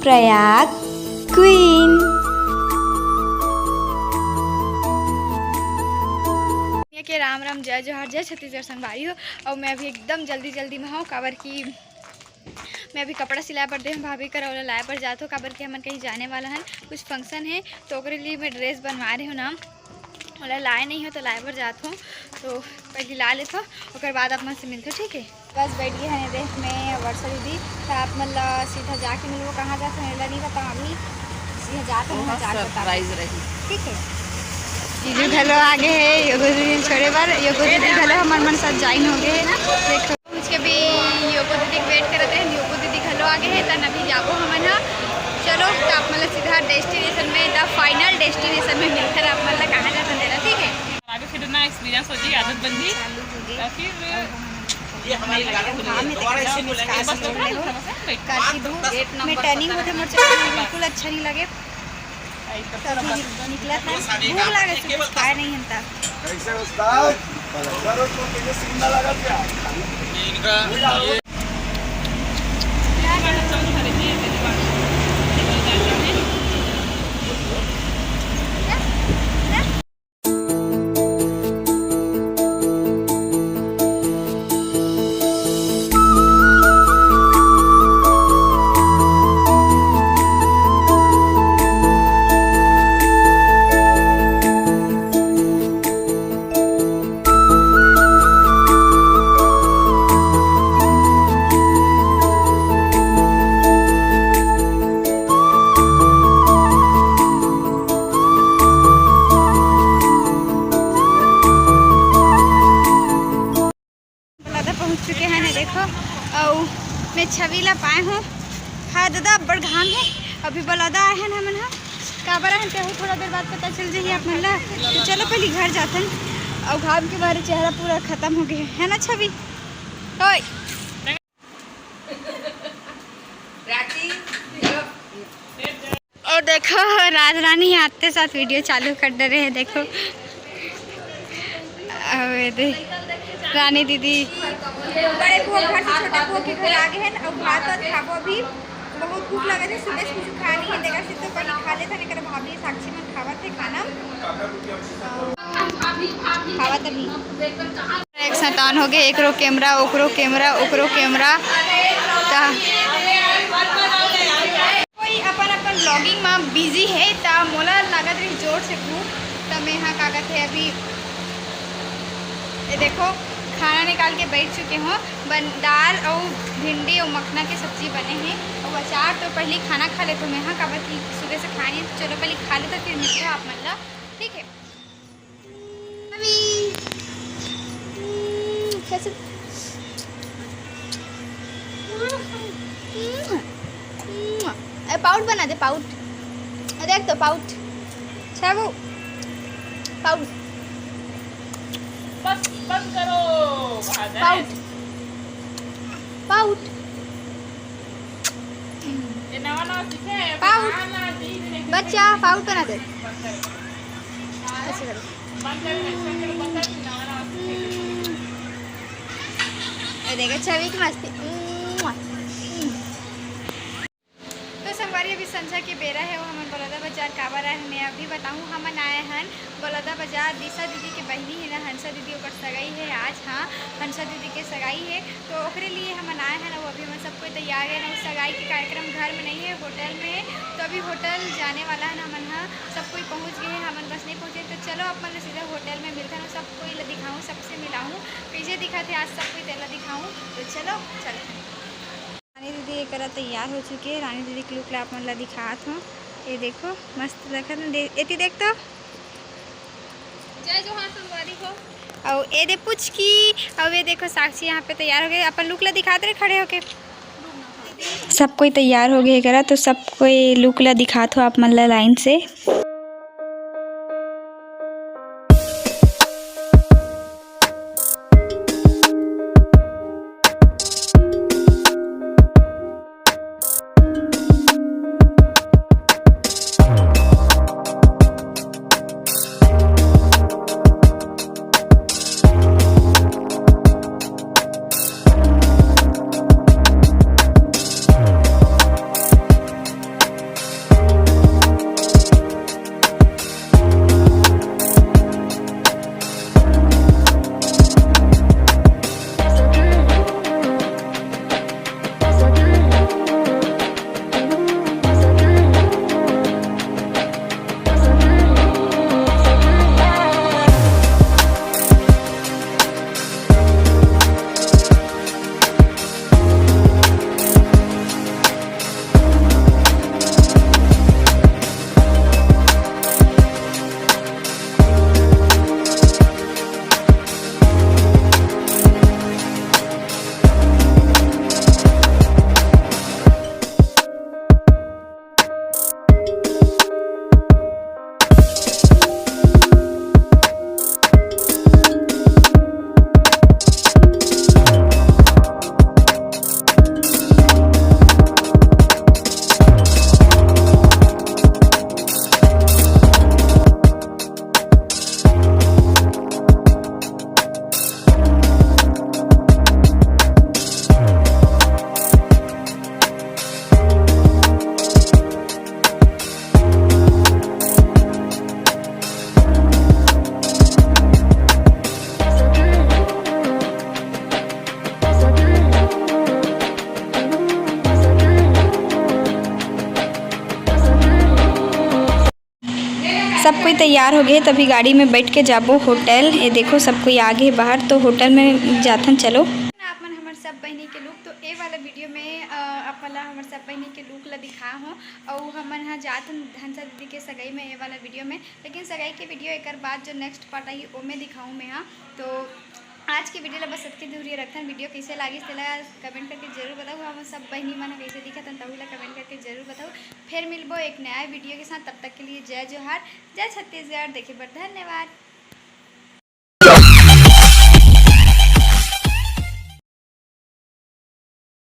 Prayag queen. के राम राम जय जोहर जय छत्तीसगढ़ संगवारी हो। और मैं अभी एकदम जल्दी में हूँ काबर की मैं अभी कपड़ा सिलाए पर दे भाभी कर और लाए पर जाते हो काबर के हमन कहीं जाने वाला है, कुछ फंक्शन है तो ओकरे लिए मैं ड्रेस बनवा रही हूँ ना। वाला लाए नहीं हो तो लाए पर जाते हो तो पहले ला लेते हो और बाद आप मन से मिलते हो, ठीक है। बस बैठ गए हैं देख में वर्षा दीदी तो आप मतलब सीधा जाके मिलो कहाँ जाते हैं नहीं पता, अभी सीधा जाते हैं सरप्राइज रही, ठीक है। जीजू घलो आगे है योगो दीदी छोड़े बार योगो दीदी घलो हमारे मन साथ ज्वाइन हो गए हैं। देखो उसके भी योगो दीदी वेट करते हैं, योगो दीदी घलो आगे है तन अभी जाबो हमन हा। चलो तो आप मतलब सीधा डेस्टिनेशन में द फाइनल डेस्टिनेशन में मिलकर आप मतलब कहाँ जाते हैं, ठीक है। आगे फिर ना एक्सपीरियंस हो जाए, आदत बन जाए ये हमारी मैं टर्निंग होते बिल्कुल अच्छा नहीं लगे निकला था, भूख लगे से कुछ खाया नहीं हनता। चुके हैं देखो और मैं छबीला पाए हूँ। हाँ दादा बड़ घाम है, अभी बलौदा आए हैं ना मन काबर है तो थोड़ा देर बाद पता चल जाइए आप मतलब। तो चलो पहले घर जाते हैं और घाम के बारे चेहरा पूरा ख़त्म हो गया है ना छवि तो। और देखो राज रानी आते साथ वीडियो चालू कर दे रहे हैं, देखो रानी दीदी बड़े पुआ घर से छोटे पुआ के घर आगे हैं और भात और खाबो। अभी बहुत भूख लगे थे, सुबह से कुछ खा नहीं है देखा से तो कहीं खा लेते नहीं कर भाभी साक्षी मन खावा थे खाना खावा तभी एक सतान हो गए, एकरो कैमरा ओकरो कैमरा कोई अपन ब्लॉगिंग में बिजी है ता मोला लागत रही जोर से भूख तो मैं यहाँ कागज है। अभी ये देखो खाना निकाल के बैठ चुके हो, दाल और भिंडी और मखना की सब्जी बने हैं और अचार। तो पहले खाना खा ले तो मैं यहाँ काबर की सुबह से खानी है तो चलो पहले खा ले तो फिर मिलते हो आप मतलब, ठीक है। अभी कैसे पाउट बना दे, पाउट देख तो पाउट छाबू पाउट बंद करो पाउट पाउट ये नवा सीखे पाउट बच्चा पाउट बना दे ऐसे करो ये देखो छवि की मस्ती। तो संगवारी अभी संझा के बेरा है वो हमें बलौदा बाजार काबर आए हैं। मैं अभी बताऊँ हमन आए हैं बलौदा बाजार दिशा दीदी के बहनी है ना हंसा दीदी ओकर सगाई है आज। हाँ हंसा दीदी के सगाई है तो ओकरे लिए हमन आए हैं ना। वो अभी हम सब कोई तैयार है ना, उस सगाई के कार्यक्रम घर में नहीं है होटल में है तो अभी होटल जाने वाला है ना। हमन हाँ सब कोई पहुँच गए हैं, हमन बस नहीं पहुँचे तो चलो अब मतलब सीधा होटल में मिलते हैं, सब कोई दिखाऊँ सबसे मिलाऊँ पीछे दिखाते आज सब कोई तेला दिखाऊँ तो चलो चलते हैं। रानी दीदी एक तैयार हो चुकी है, रानी दीदी के लुक ला आप मतलब दिखात हूँ। ये देखो मस्त देखा एती देख तो जय जोहार संगवारी हो। और ये दे पूछ की और ये देखो साक्षी यहाँ पे तैयार हो गए, अपन लुक ला दिखाते रहे खड़े होके। सब कोई तैयार हो गए करा तो सब कोई लुक ला दिखात हो आप मतलब लाइन से। सब कोई तैयार हो गए, तभी गाड़ी में बैठ के जाबो होटल। ये देखो सब कोई आगे बाहर, तो होटल में जाथन चलो। आप मन हमारे सब बहनी के लुक, तो ए वाला वीडियो में आप वाला हमारे सब बहनी के लुक ला दिखा हूँ। और हमन हाँ जाथन हंसा दीदी के सगाई में ए वाला वीडियो में, लेकिन सगाई के वीडियो एक बाद जो नेक्स्ट पार्ट आई वो में दिखाऊँ मैं। हाँ तो आज की वीडियो ला बस सबके दूरी रखन। वीडियो कैसे लगी तेला कमेंट करके जरूर बताओ। हम सब बहनी मन कैसे दिखा तभी ला कमेंट करके जरूर बताओ। फिर मिलबो एक नया वीडियो के साथ, तब तक के लिए जय जोहार, जय छत्तीसगढ़। देखे पर धन्यवाद।